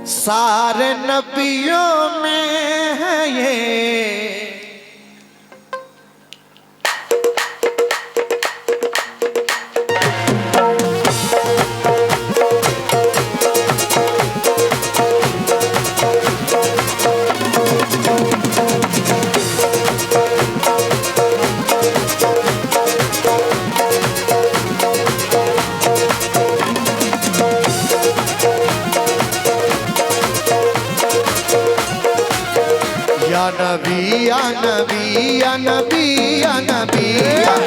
सारे नबियों में है ये, या नबी या नबी या नबी या नबी या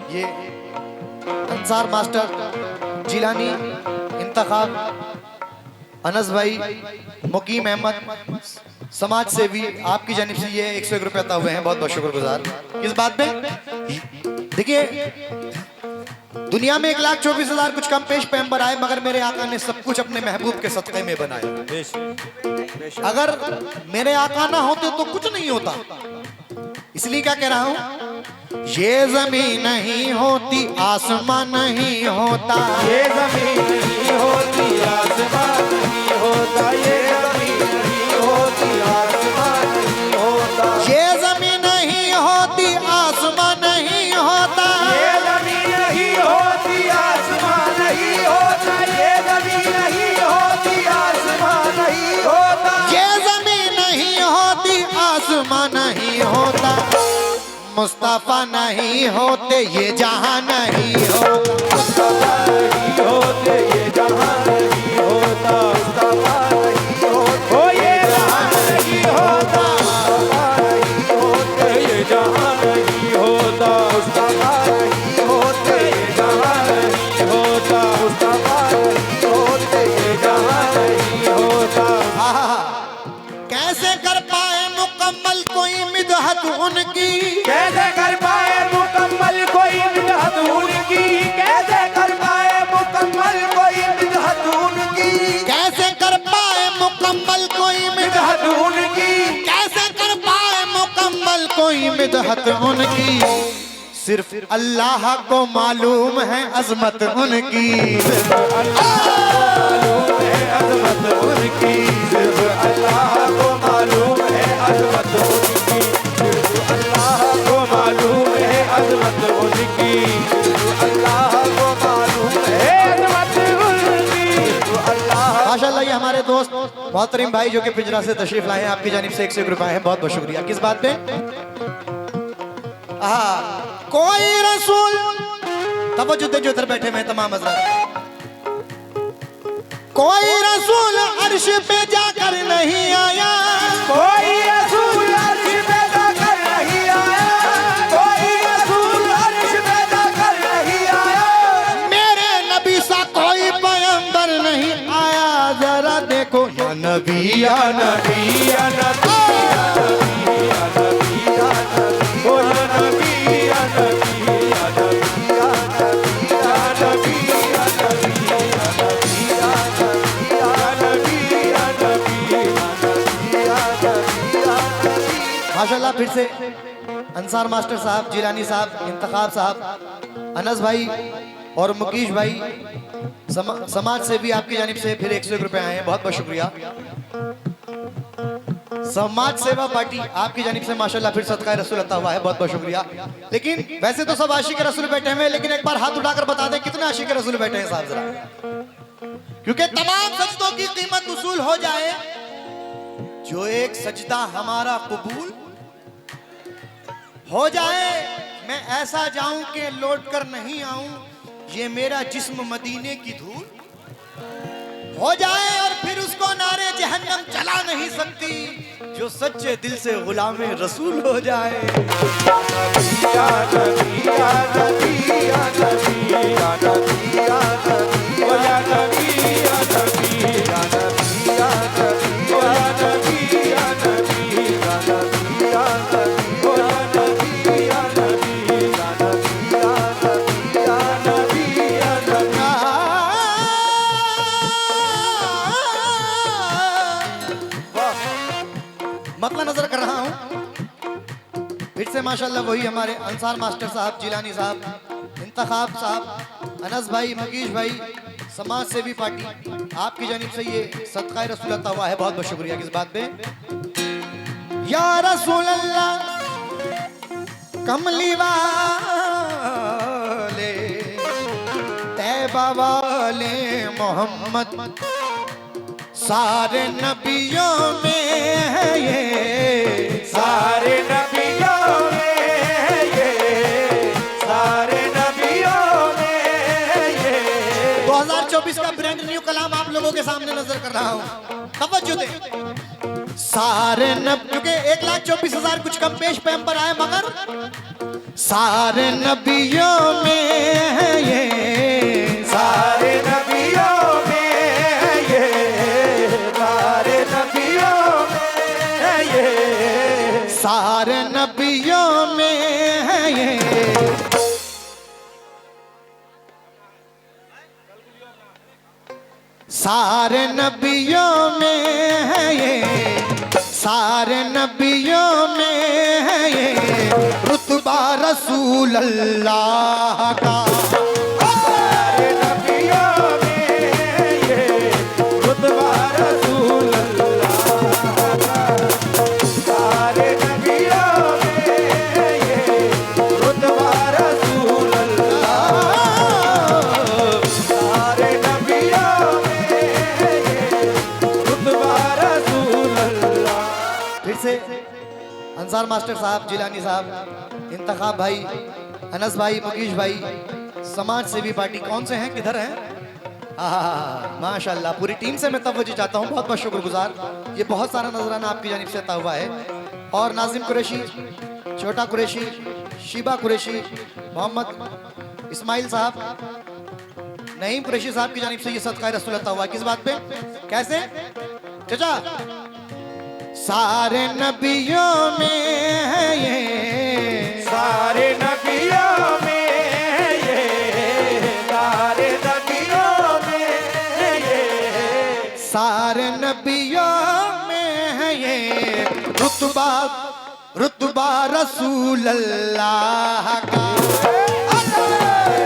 ये अंसार मास्टर जिलानी इंतखाब अनस भाई मुकीम अहमद समाज सेवी आपकी जानिब से ये 101 रुपये अता हुए हैं, बहुत बहुत शुक्रगुजार। किस बात में देखिए, दुनिया में 1,24,000 कुछ कम पेश पैगंबर आए, मगर मेरे आका ने सब कुछ अपने महबूब के सदक़े में बनाया। अगर मेरे आका ना होते तो कुछ नहीं होता। इसलिए क्या कह रहा हूं, ये जमीन नहीं होती आसमान नहीं होता, ये जमीन नहीं होती आसमान नहीं होता, ये जमीन नहीं होती आसमान नहीं होता, ये जमीन नहीं होती आसमान नहीं होता, ये जमीन नहीं होती आसमान नहीं होता, ये जमीन नहीं होती आसमान नहीं होता, ये जमीन नहीं होती आसमान नहीं होता, मुस्तफा नहीं होते ये जहां नहीं होता, मुस्तफा नहीं होते ये जहां नहीं होता, मुस्तफा नहीं होते ये जहां नहीं होता, मुस्तफा नहीं होते ये जहां नहीं होता, मुस्तफा नहीं होते ये जहां नहीं होता, मुस्तफा नहीं होते ये जहां नहीं होता। कैसे कर पाए मुकम्मल कोई मिदहत उनकी, कैसे कर पाए मुकम्मल कोई मिदहत उनकी, कैसे कर पाए मुकम्मल कोई मिदहत उनकी, कैसे कर पाए मुकम्मल कोई मिदहत उनकी, कैसे कर पाए मुकम्मल कोई मिदहत उनकी, सिर्फ अल्लाह को मालूम है अजमत उनकी, सिर्फ अल्लाह को मालूम है अजमत उनकी, सिर्फ अल्लाह को मालूम है अजमत उनकी, सिर्फ अल्लाह को मालूम है अजमत उनकी, सिर्फ अल्लाह को मालूम है अजमत उनकी, सिर्फ अल्लाह। माशाल्लाह ये हमारे दोस्त मोहतरम भाई जो कि पिंजरा से तशरीफ लाए हैं, आपकी जानिब से 101 रुपए हैं, बहुत बहुत शुक्रिया। किस बात पे? कोई रसूल, तवज्जो दे जो इधर बैठे हैं तमाम हज़रात, कोई रसूल अर्श पे जाकर नहीं आया, कोई रसूल अर्श पे जाकर नहीं आया, कोई रसूल अर्श पे जाकर नहीं आया, मेरे नबी सा कोई पैगंबर नहीं आया, जरा देखो या नबी या नबी या नबी या नबी या नबी या नबी, ओ या नबी या नबी या नबी या नबी या नबी या नबी या नबी या नबी या नबी या नबी या नबी या नबी। माशाल्लाह फिर से अंसार मास्टर साहब, जिलानी साहब, इंतखाब साहब, अनस भाई और मुकेश भाई समाज से भी आपकी जानिब से फिर 101 रुपए आए हैं, बहुत बहुत शुक्रिया। समाज सेवा पार्टी आपकी जानिब से माशाल्लाह फिर सदका रसूल अता हुआ है, बहुत बहुत शुक्रिया। लेकिन वैसे तो सब आशिक रसूल बैठे हुए हैं, लेकिन एक बार हाथ उठाकर बता दें कितने आशिक रसूल बैठे हैं साहब जरा, क्योंकि तमाम सजदों की कीमत वसूल हो जाए, जो एक सजदा हमारा कबूल हो जाए, मैं ऐसा जाऊं कि लौट कर नहीं आऊं, ये मेरा जिस्म मदीने की धूल हो जाए, और फिर उसको नारे जहन्नम चला नहीं सकती, जो सच्चे दिल से गुलामे रसूल हो जाए। या नबी या नबी या नबी या नबी या नबी, ओ या नबी या नबी या नबी या नबी, ओ या नबी मतला नजर कर रहा हूँ फिर से माशाल्लाह वही हमारे अंसार मास्टर साहब, जिलानी साहब, इंतखाब साहब, अनस भाई, मकीश भाई, समाज सेवी पार्टी, आपकी जानिब से ये सदका रसूल अता हुआ है। बहुत बहुत शुक्रिया। किस बात पे? या रसूल अल्लाह कमली वाले, तैबा वाले मोहम्मद, सारे नबियों में है ये, सारे नबियों में ये, सारे नबियों में ये। 2024 का ब्रांड न्यू कलाम आप लोगों के सामने नजर कर रहा हूँ, तवज्जो दे। सारे नबी, क्योंकि 1,24,000 कुछ कम पेश पैगंबर आए, मगर सारे नबियों में है ये, सारे नबियों में ये, सारे नबियों में ये, सारे नबियों में है ये। सारे नबियों में है ये, सारे नबियों में है ये, रुतबा रसूल अल्लाह का। सारे नबियों में ये, रुतबा रसूल अल्लाह का। सारे नबियों में ये, रुतबा रसूल अल्लाह। सारे नबियों में ये, रुतबा रसूल अल्लाह। फिर से अंसार मास्टर साहब, जिलानी साहब, इंतखाब भाई, अनस भाई, मुकेश भाई, समाज सेवी पार्टी, कौन से हैं, किधर हैं? माशाल्लाह, पूरी टीम से मैं तवज्जो चाहता हूँ, बहुत बहुत शुक्रगुजार। ये बहुत सारा नजराना आपकी जानिब से अता हुआ है। और नाजिम कुरैशी, छोटा कुरैशी, शीबा कुरैशी, मोहम्मद इस्माइल साहब, नईम कुरैशी साहब की जानिब से ये सदका रसूल अता हुआ है। किस बात पे? कैसे चाचा? सारे नबियों में है ये, सारे नबियों में ये, सारे नबियों में ये, सारे नबियों में है ये, रुतबा रुतबा रसूल अल्लाह का।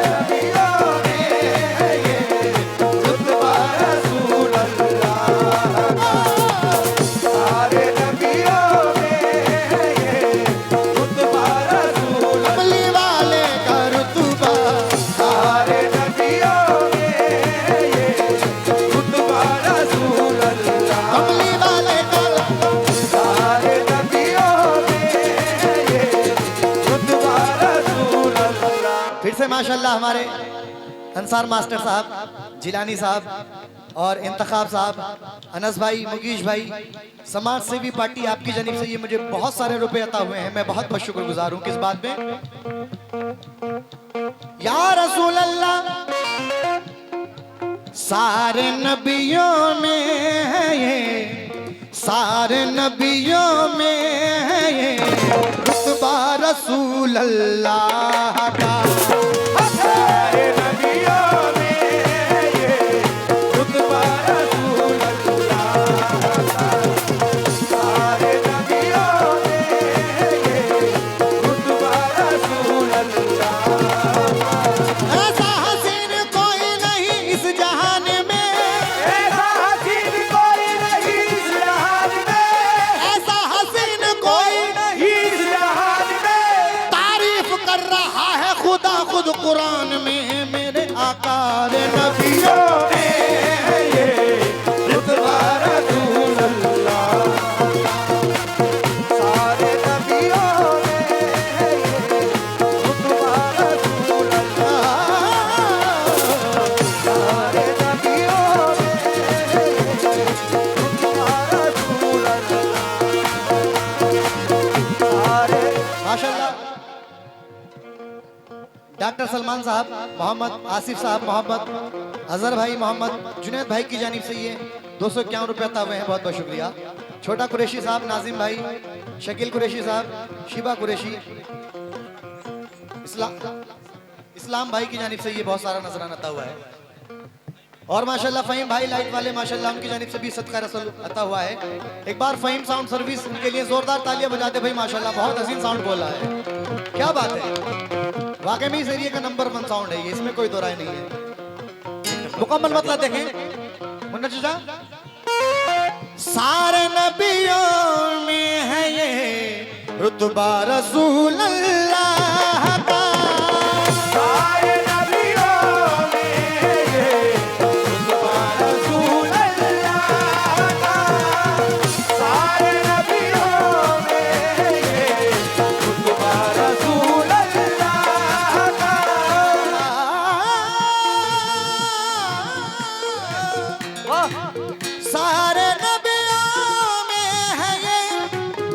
नबियों में ये, रुतबा रसूल अल्लाह का। सारे नबियों में ये, रुतबा रसूल कमली वाले का रुतबा, सारे नबियों में ये, रुतबा रसूल अल्लाह। कमली वाले का। सारे नबियों में ये, रुतबा रसूल अल्लाह। फिर से माशाल्लाह हमारे अंसार मास्टर साहब, जिलानी साहब और इंतखाब साहब, अनस भाई, मुकेश भाई, समाज सेवी पार्टी, आपकी जानिब से ये मुझे बहुत सारे रुपए अता हुए हैं। मैं बहुत बहुत शुक्रगुजार हूँ। किस बात में? या रसूल अल्लाह सारे नबियों में है ये, सारे नबियों में है ये, रुतबा रसूल अल्लाह का। सारे नबियों में ये, रुतबा रसूल अल्लाह का। सारे नबियों में ये, रुतबा रसूल अल्लाह का। ऐसा हसीन कोई नहीं इस जहान में, ऐसा हसीन कोई नहीं इस जहान में, ऐसा हसीन कोई नहीं इस जहान में। तारीफ कर रहा है खुदा खुद कुरान में, मेरे आकार नबियों में ये, रुतबा रसूल अल्लाह। सारे नबियों में ये, रुतबा रसूल अल्लाह। सारे नबियों में ये, रुतबा रसूल अल्लाह। सारे माशाल्लाह। डॉक्टर सलमान साहब, मोहम्मद आसिफ साहब, मोहम्मद अजहर भाई, मोहम्मद जुनैद भाई की जानिब से ये 251 रुपये अता हुए हैं। बहुत बहुत शुक्रिया। छोटा कुरैशी साहब, नाजिम भाई, शकील कुरैशी साहब, शिबा कुरैशी, इस्लाम भाई की जानिब से ये बहुत सारा नजराना अता हुआ है। और माशाल्लाह फहीम भाई लाइट वाले माशाल्लाह उनकी जानिब से भी सदका रसूल अता हुआ है। एक बार फहीम साउंड सर्विस उनके लिए जोरदार तालियां बजाते भाई माशाल्लाह, बहुत हसीन साउंड बोला है, क्या बात है। वाकई में इस एरिया का नंबर 1 साउंड है ये, इसमें कोई दो राय नहीं है। मुकम्मल मतलब देखें मुन्ना चाचा। सारे नबियों में है ये रुतबा रसूल अल्लाह का, सारे नबियों में ये रुतबा रसूल अल्लाह का, सारे नबियों में ये रुतबा रसूल अल्लाह का। सारे नबियों में है ये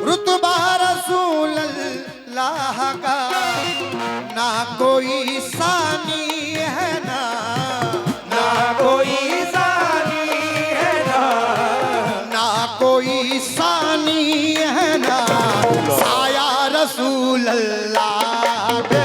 रुतबा रसूल अल्लाह का, ना कोई सानी है ना कोई सानी है ना कोई सानी है ना, साया रसूल अल्लाह के।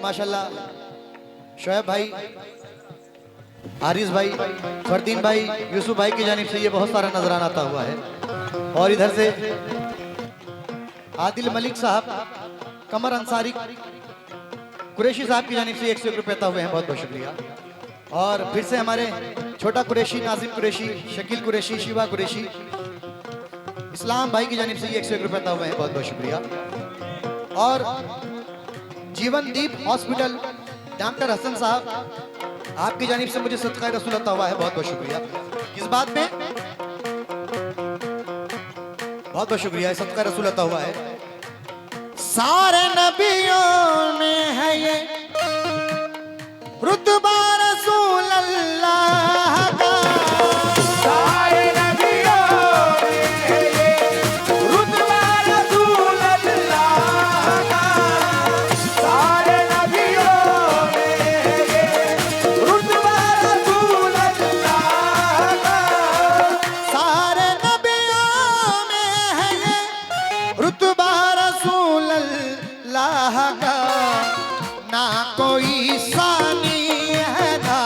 माशाल्लाह शोएब भाई, हारिस भाई, फरदीन भाई, यूसुफ भाई की जानिब से ये बहुत सारा नजराना आता हुआ है। और इधर से आदिल मलिक साहब, कमर अंसारी कुरैशी साहब की जानिब से 101 रुपये अता हुए हैं, बहुत बहुत शुक्रिया। और फिर से हमारे छोटा कुरैशी, नाजिम कुरैशी, शकील कुरैशी, शिवा कुरैशी, इस्लाम भाई की जानिब से ये 101 रुपये अता हुए हैं, बहुत बहुत शुक्रिया। और जीवन दीप हॉस्पिटल डॉक्टर हसन साहब, आपकी जानिब से मुझे सदका रसूल अता हुआ है, बहुत बहुत शुक्रिया। किस बात में? बहुत बहुत शुक्रिया, सदका रसूल अता हुआ है। सारे नबियों में है ये रुतबा रसूल अल्लाह का, सारे नबियों में है ये रुतबा रसूल अल्लाह का, सारे नबियों में है ये रुतबा रसूल अल्लाह का, सारे नबियों में है ये रुतबा रसूल अल्लाह का, ना कोई सानी है ना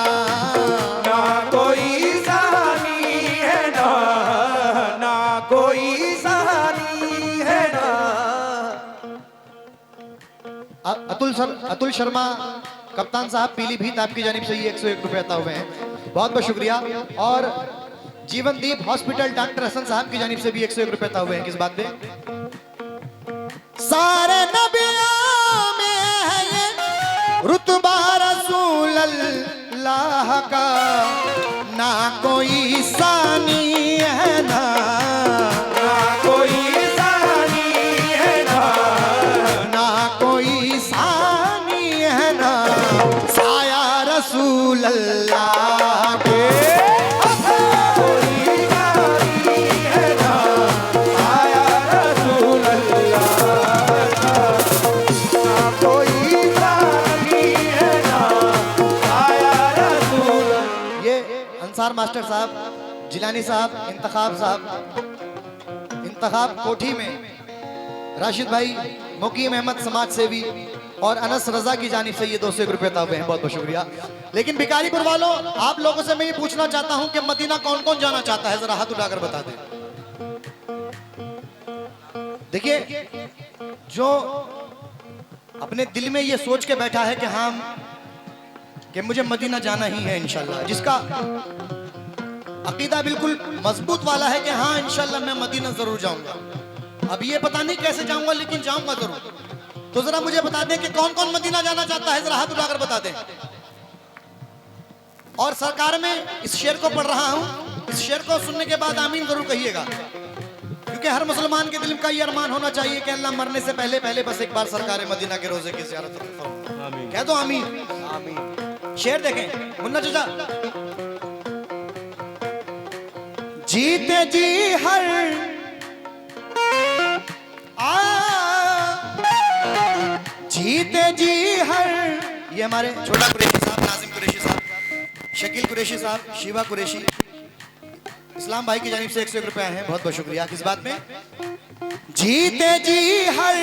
कोई सानी है ना कोई सानी है ना। अतुल शर्मा कप्तान साहब पीलीभीत, आपकी जानिब से ये 101 रुपये अता हुए हैं, बहुत बहुत शुक्रिया। और जीवनदीप हॉस्पिटल डॉक्टर हसन साहब की जानिब से भी 101 रुपये अता हुए हैं। किस बात पे? सारे नबियों में है ये रुतबा रसूल अल्लाह का, ना कोई सानी है ना कोई सानी है ना कोई सानी है ना, साया रसूल अल्लाह के। कोई सानी है ना आया रसूल अल्लाह का, कोई सानी है ना आया रसूल। ये अंसार मास्टर साहब, जिलानी साहब, इंतखाब कोठी में राशिद भाई, मुकीम अहमद समाज सेवी और अनस रजा की जानिब से ये 201 रुपये अता हुए हैं, बहुत बहुत शुक्रिया। लेकिन भिखारीपुर वालों, आप लोगों से मैं ये पूछना चाहता हूं कि मदीना कौन कौन जाना चाहता है, जरा हाथ उठाकर बता दें। देखिए, जो अपने दिल में ये सोच के बैठा है कि हाँ कि मुझे मदीना जाना ही है इंशाल्लाह, जिसका अकीदा बिल्कुल मजबूत वाला है कि हाँ इंशाल्लाह मैं मदीना जरूर जाऊंगा। अब ये पता नहीं कैसे जाऊंगा, लेकिन जाऊंगा जरूर। तो जरा मुझे बता दें कि कौन कौन मदीना जाना चाहता है, जरा हाथ उठाकर बता दें। और सरकार में इस शेर को पढ़ रहा हूं, इस शेर को सुनने के बाद आमीन जरूर कहिएगा, क्योंकि क्योंकि हर मुसलमान के दिल में का ये अरमान होना चाहिए कि अल्लाह मरने से पहले पहले बस एक बार सरकार मदीना के रोजे की ज़ियारत करो। आमीन। कह दो आमीन। आमीन। शेर देखें मुन्ना चाचा। जीते जी हर जीते जी हर, ये हमारे छोटा कुरैशी साहब, नाजिम कुरैशी साहब, शकील कुरैशी साहब, शिवा कुरैशी, इस्लाम भाई की जानिब से 101 रुपए हैं, बहुत बहुत शुक्रिया। किस बात में? जीते जी हर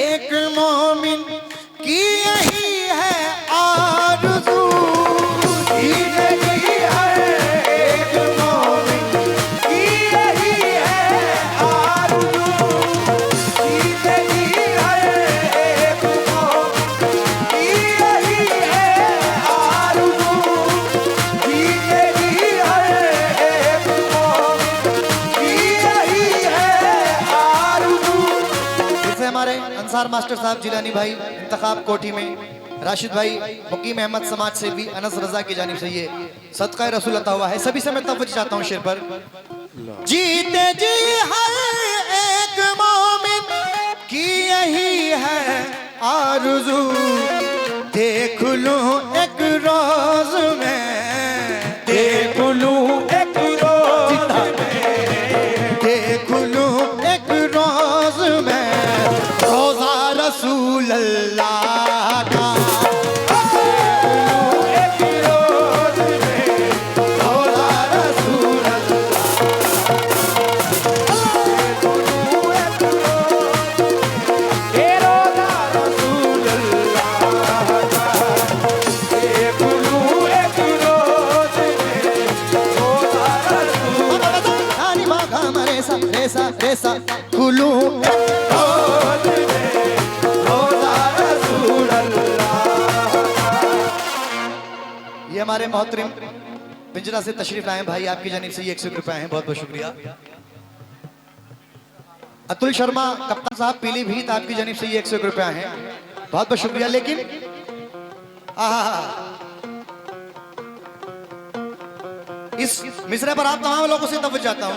एक मोमिन की यही है आरज़ू, जीते जी हर एक मोमिन की यही है आरज़ू, जीते जी हर एक मोमिन की यही है आरज़ू, जीते जी हर एक मोमिन की यही है आरज़ू। फिर से हमारे अंसार मास्टर साहब जिलानी भाई इंतखाब कोठी में, राशिद भाई, मुकीम अहमद समाज सेवी, अनस रजा की जानिब से ये सदका रसूल अता हुआ है। सभी से मैं तवज्जो चाहता हूँ शेर पर। जीते जी हर एक मोमिन की यही है आरज़ू, देख लूं एक रोज में, देख लूं एक रोज में, देख लूं एक रोज में रोजा रसूल अल्लाह का, एक रोज में रोजा रसूल रेसा रेसा खुलू ये हमारे मोहतरम पिंजरा से तशरीफ लाए भाई, आपकी जानिब से ये 101 रुपए हैं, बहुत बहुत शुक्रिया। अतुल शर्मा कप्तान साहब पीलीभीत, आपकी जानिब से ये 101 रुपए हैं, बहुत बहुत शुक्रिया। लेकिन इस मिसरे पर आप तमाम लोगों से तवज्जो चाहता हूं।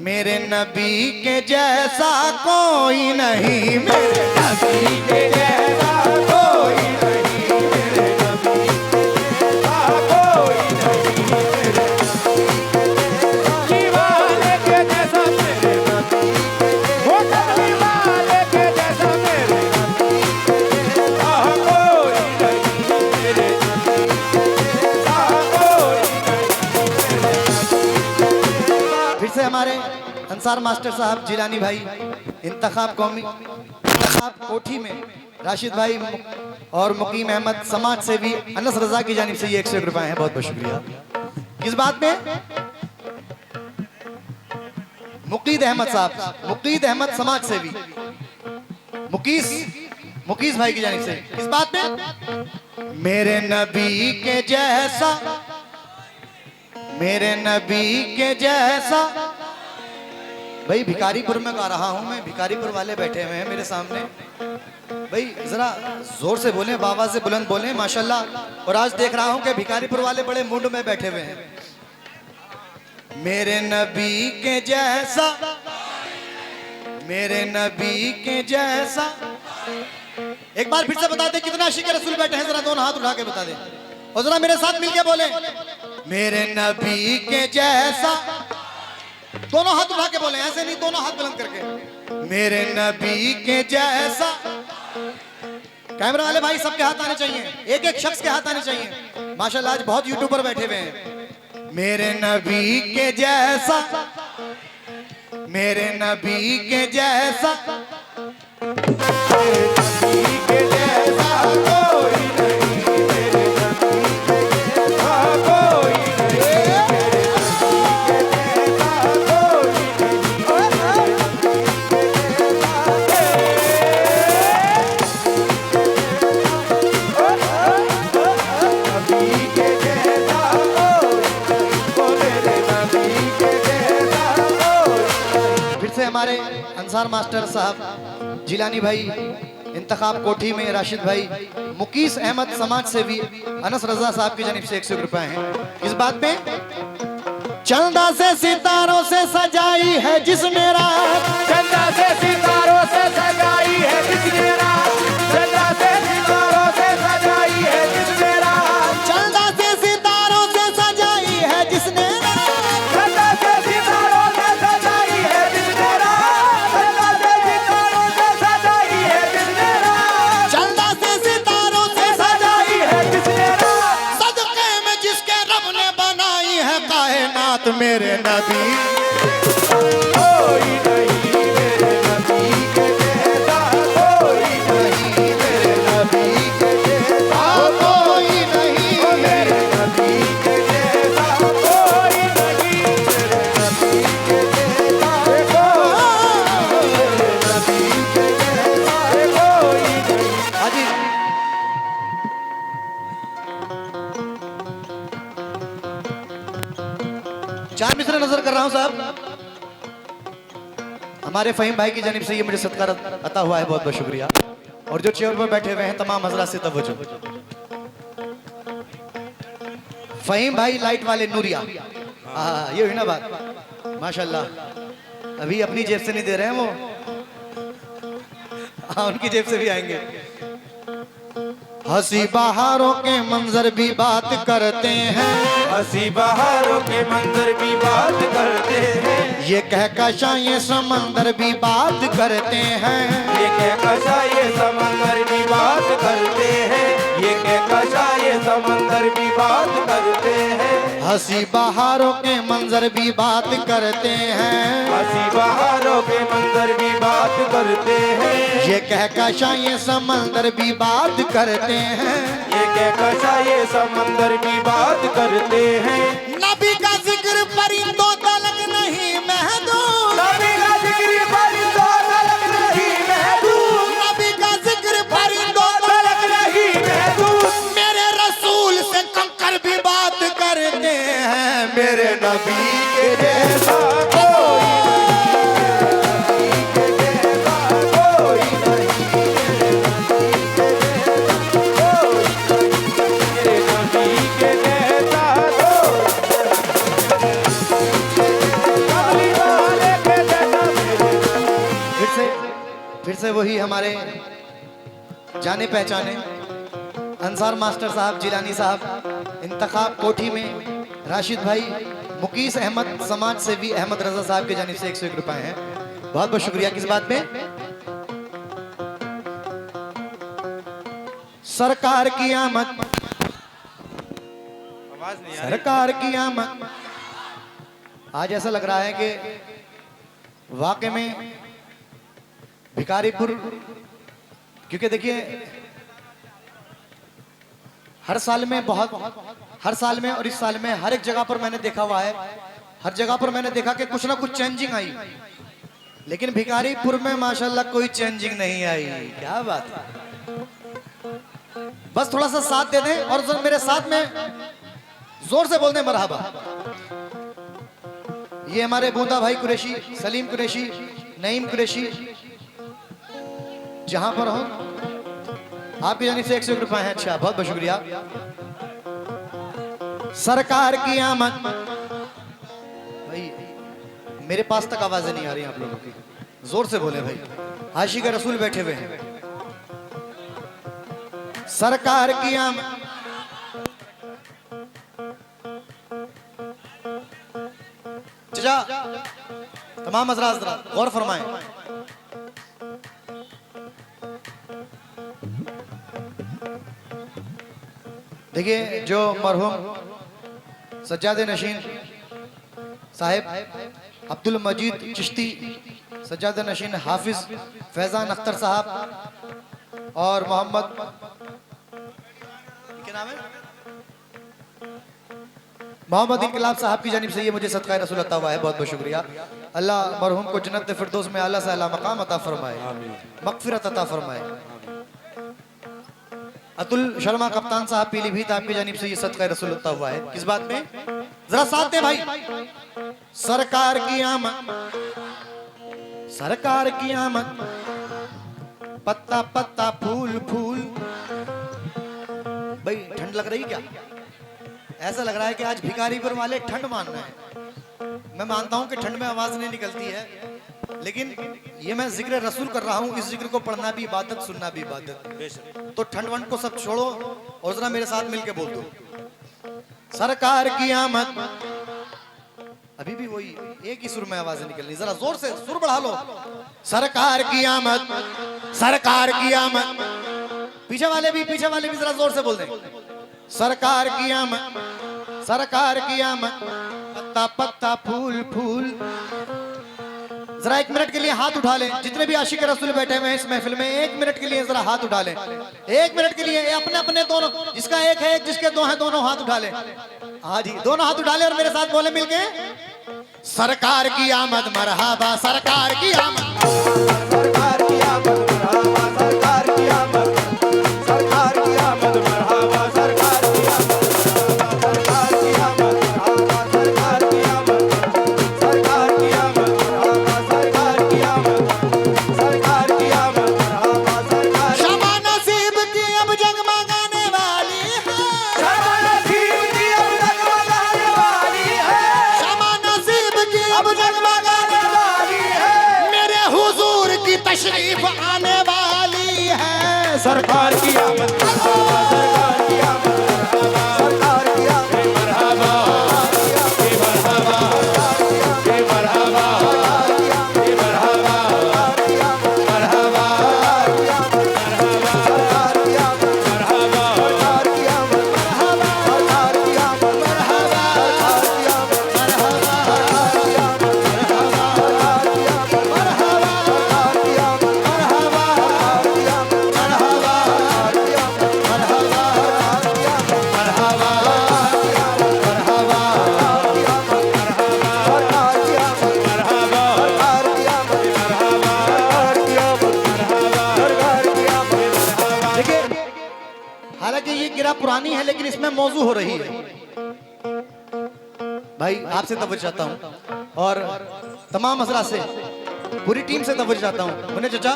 मेरे नबी के जैसा कोई नहीं, मेरे नबी के जैसा कोई नहीं, मेरे नबी के जैसा कोई नहीं, मेरे नबी वाले के जैसा मेरे नबी, वो नबी वाले के जैसा मेरे नबी के जैसा कोई नहीं, मेरे नबी के जैसा कोई नहीं। फिर से हमारे अंसार मास्टर साहब जिलानी भाई इंतखाब कौमी इंतखाब कोठी में, राशिद भाई और मुकीम अहमद समाज सेवी, अनस रजा की जानिब से ये 101 रुपए हैं, बहुत बहुत शुक्रिया। किस बात में? मुकीद अहमद साहब, मुकीद अहमद समाज सेवी, मुकीस भाई की जानिब से। किस बात में? मेरे नबी के जैसा, मेरे नबी के जैसा। भाई भिखारीपुर में गा रहा हूं मैं, भिखारीपुर वाले बैठे हुए हैं मेरे सामने, भाई जरा जोर से बोलें, बाबा से बुलंद बोलें माशाल्लाह। और आज देख रहा हूं कि भिखारीपुर वाले बड़े मूड में बैठे हुए हैं। मेरे नबी के जैसा, मेरे नबी के जैसा। एक बार फिर से बता दे कितना आशिक रसूल बैठे हैं, जरा दोनों हाथ उठा के बता दे और जरा मेरे साथ मिलके बोले, मेरे नबी के जैसा। दोनों हाथ उठा के बोले, ऐसे नहीं, दोनों हाथ बुलंद करके, मेरे नबी के जैसा। कैमरा वाले भाई सबके हाथ आने चाहिए, एक एक शख्स के हाथ आने चाहिए माशाल्लाह। आज बहुत यूट्यूबर बैठे हुए हैं। मेरे नबी के जैसा, मेरे नबी के जैसा, मेरे नबी के जैसा कोई नहीं, मेरे नबी के जैसा कोई नहीं, मेरे नबी के जैसा फिर से हमारे अंसार मास्टर साहब जिलानी भाई इंतखाब कोठी में, राशिद भाई, मुकीस अहमद समाज सेवी, अनस रजा साहब की जानिब से 101 रुपए हैं। इस बात पे चंदा से सितारों से सजाई है जिसने रात, चंदा से सितारों से सजाई है जिसने रात, चंदा से सितारों से सजाई है जिसने रात, चंदा से सितारों से सजाई है जिसने रात, चंदा से सितारों से सजाई है जिसने रात, चंदा से सितारों से सजाई है जिसने रात, चंदा से सितारों से सजाई है जिसने रात, सदके में जिसके रब ने बनाई है कायनात मेरे नबी। कोई नहीं मेरे नबी के जैसा, कोई नहीं मेरे नबी के जैसा, कोई नहीं मेरे नबी के जैसा, कोई नहीं मेरे नबी के जैसा, कोई मेरे नबी के जैसा, कोई नहीं। हाजी चार मिसरे नजर कर रहा हूं साहब। हमारे फहीम भाई की जानिब से ये मुझे सत्कार अता हुआ है, बहुत बहुत शुक्रिया। और जो चेयर पर बैठे हुए हैं तमाम हजरात से तवज्जो। फहीम भाई लाइट वाले नूरिया, ये हुई ना बात, माशाल्लाह। अभी अपनी जेब से नहीं दे रहे हैं वो, हाँ उनकी जेब से भी आएंगे। हंसी बहारों के मंजर भी बात करते हैं, हंसी बहारों के मंजर भी बात करते हैं, ये कहकशां ये समंदर भी बात करते हैं, ये कहकशां ये समंदर भी बात करते हैं, ये कहकशां ये समंदर भी बात करते हैं, हंसी बहारों के मंजर भी बात करते हैं, हंसी बहारों के मंजर भी बात करते हैं, ये कहकशां ये समंदर भी बात करते हैं, ये कहकशां ये समंदर भी बात करते हैं। नबी का जिक्र परिंदों तलक नहीं महदूद, नबी का जिक्र परिंदों तलक नहीं महदूद, नबी का जिक्र परिंदों तलक नहीं महदूद, मेरे रसूल से कंकर भी बात करते हैं, मेरे नबी के जैसा कोई नहीं के जैसा, कोई नहीं मेरे नबी के जैसा, कमली वाले के जैसा मेरे। फिर से वही हमारे जाने पहचाने अंसार मास्टर साहब जिलानी साहब, इंतखाब कोठी में राशिद भाई, मुकीस अहमद समाज सेवी अहमद रजा साहब के जानिब से 101 रुपए हैं, बहुत बहुत शुक्रिया। किस बात में? सरकार की आमद, आवाज नहीं आ रही। सरकार की आमद। आज ऐसा लग रहा है कि वाकई में भिखारीपुर, क्योंकि देखिए हर साल में हर साल में और इस साल में हर एक जगह पर मैंने देखा हुआ है, हर जगह पर मैंने देखा कि कुछ ना कुछ चेंजिंग आई, लेकिन भिखारीपुर में माशाल्लाह कोई चेंजिंग नहीं आई। क्या बात है, बस थोड़ा सा साथ दे दें और मेरे साथ में जोर से बोल दें मरहबा। ये हमारे बूंदा भाई कुरैशी, सलीम कुरैशी, नईम कुरैशी, जहां पर हो आपकी जानिब से 101 रुपए हैं। अच्छा, बहुत बहुत शुक्रिया। सरकार की आमद, भाई मेरे पास तक आवाजें नहीं आ रही आप लोगों की, जोर से बोले भाई, आशिक रसूल बैठे हुए हैं। सरकार की आमद, चाचा तमाम हजरात गौर फरमाएं। देखिए जो मरहूम सज्जाद नशीन साहिब अब्दुल मजीद चिश्ती, सज्जाद नशीन हाफिज फैजान अख्तर साहब और मोहम्मद, क्या नाम है, मोहम्मद इनकलाब साहब की जानिब से ये मुझे सदका रसूल अता हुआ है, बहुत बहुत शुक्रिया। अल्लाह मरहूम को जन्नत फिरदौस में आला से आला मकाम अता फरमाए, मगफिरत अता फरमाए। अतुल शर्मा कप्तान साहब पीलीभीत, आपकी जानिब से ये सदका रसूल अता हुआ है। किस बात में? जरा साथ दे भाई। सरकार की आमद, सरकार की आमद, पत्ता पत्ता फूल फूल। भाई ठंड लग रही क्या? ऐसा लग रहा है कि आज भिखारीपुर वाले ठंड मान रहे हैं। मैं मानता हूं कि ठंड में आवाज नहीं निकलती है, लेकिन ये मैं जिक्र रसूल कर रहा हूं, इस जिक्र को पढ़ना भी इबादत, सुनना भी इबादत। तो ठंड वंड को सब छोड़ो और जरा मेरे साथ मिलके बोल दो, सरकार की आमद। अभी भी वही एक ही सुर में आवाजें निकलनी, जरा जोर से सुर बढ़ा लो। सरकार की आमद, सरकार की आमद। पीछे वाले भी जरा जोर से बोल दें, सरकार की आमद, सरकार की आमद। पत्ता पत्ता फूल फूल। जरा 1 मिनट के लिए हाथ उठा लें, जितने भी आशिक रसूल बैठे हुए हैं इस महफिल में, 1 मिनट के लिए जरा हाथ उठा लें। 1 मिनट के लिए अपने अपने दोनों, जिसका एक है जिसके दो हैं, दोनों हाथ उठा लें। हाँ जी, दोनों हाथ उठा लें और मेरे साथ बोले मिलके, सरकार की आमद मरहबा, सरकार की आमद, सरकार की आमद मरहबा, सरकार की आमद, सरकार की आमद मरहबा, सरकार की आमद, सरकार की आमद मरहबा, सरकार की आमद, सरकार की आमद मरहबा, सरकार की आमद, सरकार की आमद मरहबा, सरकार। शमा नसीब की अब जगमगाने वाली है, शमा नसीब की अब जगमगाने वाली है, शमा नसीब की अब जगमगाने वाली है, मेरे हुजूर की तशरीफ आने वाली है। सरकार की आमद मरहबा, सरकार की आमद मरहबा, सरकार की आमद मरहबा, ये मरहबा, ये मरहबा, ये मरहबा, मरहबा, सरकार की आमद मरहबा, सरकार की आमद मरहबा, सरकार की आमद मरहबा, सरकार की आमद मरहबा, सरकार की आमद मरहबा, सरकार की आमद मरहबा, सरकार की आमद मरहबा, सरकार की आमद देखिए, हालांकि ये गिरा पुरानी है लेकिन इसमें मौजू हो रही है। भाई आपसे तवज्जो चाहता हूं और तमाम हजरात से, पूरी टीम से तवज्जो चाहता हूं। मुन्ने चचा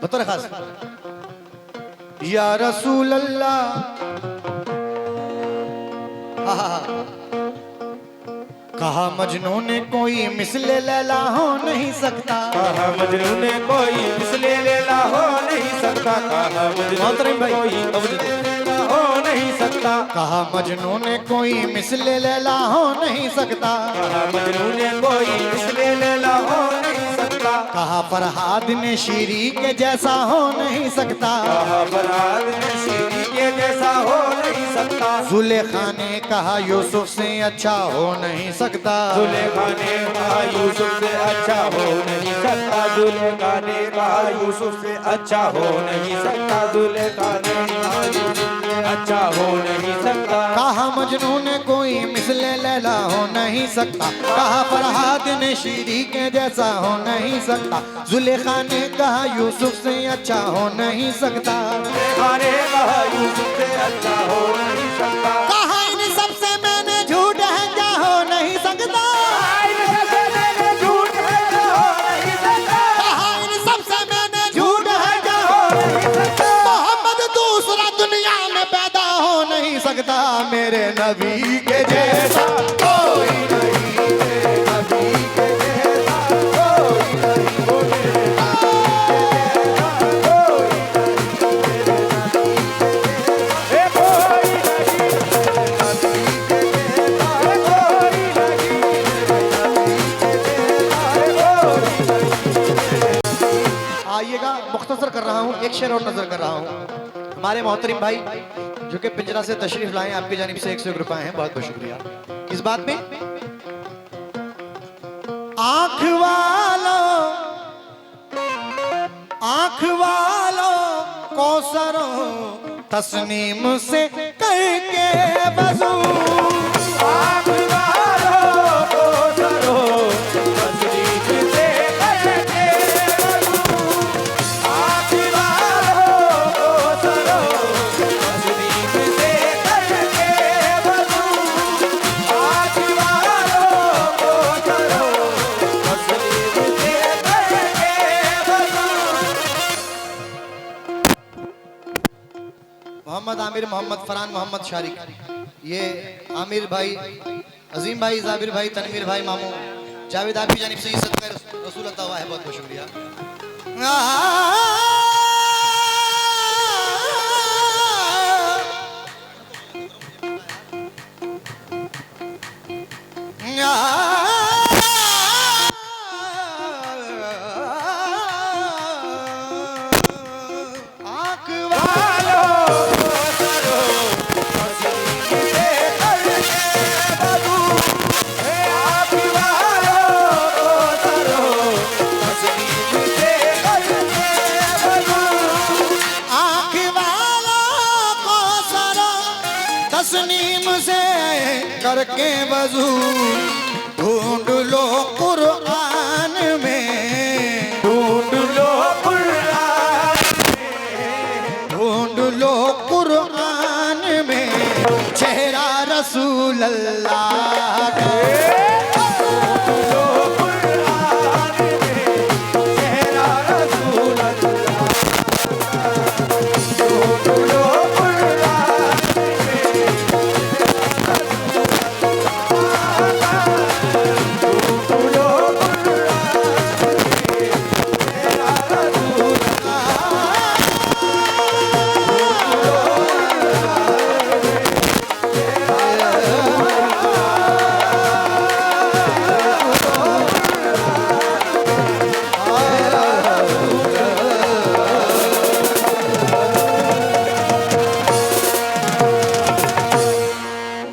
बतौर खास, या रसूल अल्लाह, कहा मजनू ने कोई मिसले लैला हो नहीं सकता, कहा मजनू ने कोई मिसले लैला हो नहीं सकता, कहा मजनू ने कोई मिसले लैला हो नहीं सकता, कहा मजनू ने कोई मिसले लैला हो नहीं सकता, कहा मजनू ने कोई मिसले लैला हो नहीं सकता, कहा फरहाद ने शीरी के जैसा हो नहीं सकता, कहा फरहाद ने शीरी के जैसा हो नहीं सकता, जुलेखा ने कहा यूसुफ से अच्छा हो नहीं सकता, जुलेखा ने कहा यूसुफ से अच्छा हो नहीं सकता, जुलेखा ने कहा यूसुफ से अच्छा हो नहीं सकता, जुलेखा ने कहा यूसुफ से अच्छा हो नहीं सकता, कहा मजनू ने कोई मिसले लैला हो नहीं सकता, कहा फरहाद ने शीरी के जैसा हो नहीं सकता, जुलेखा ने कहा यूसुफ से अच्छा हो नहीं सकता, जुलेखा ने कहा यूसुफ से अच्छा हो नहीं सकता, कहा इन सबसे मैंने झूठ है क्या हो नहीं सकता, इन सबसे मैंने झूठ है क्या हो नहीं सकता, कहा इन सबसे मैंने झूठ है क्या हो नहीं सकता, मोहम्मद दूसरा दुनिया में पैदा हो नहीं सकता, मेरे नबी के जैसा कोई नहीं, मेरे नबी के जैसा कोई नहीं, ए कोई नहीं, नबी के जैसा कोई नहीं, नबी के जैसा कोई नहीं। आइएगा, मुख्तसर कर रहा हूँ, एक शेर और नजर कर रहा हूँ। हमारे मोहतरम भाई जो कि पिंजरा से तशरीफ लाए, आपकी जानिब से 101 रुपए हैं, बहुत बहुत शुक्रिया। किस बात में? आंख वालों कौसरों तस्नीम से करके वजू, आँख वालों को सरो, तस्लीम से करके वज़ू। आँख वालों को सरो, तस्लीम से करके वज़ू। आँख वालों को सरो, तस्लीम से करके वज़ू। मोहम्मद आमिर, मोहम्मद फरहान, मोहम्मद शारिक, ये आमिर भाई अजीम भाई, जाबिर भाई, तनवीर भाई, मामू जावेद, आपकी जानिब से सदका रसूल अता हुआ है, बहुत बहुत शुक्रिया। आँख वालों को सरो तस्लीम से करके बदू, आँख वालों को सरो तस्लीम से करके बदू, आँख वालों को सरो तस्लीम से करके वजू, ढूंढ लो कुरान में, ढूंढ लो कुरान में, ढूंढ लो कुरान में चेहरा रसूल अल्लाह का।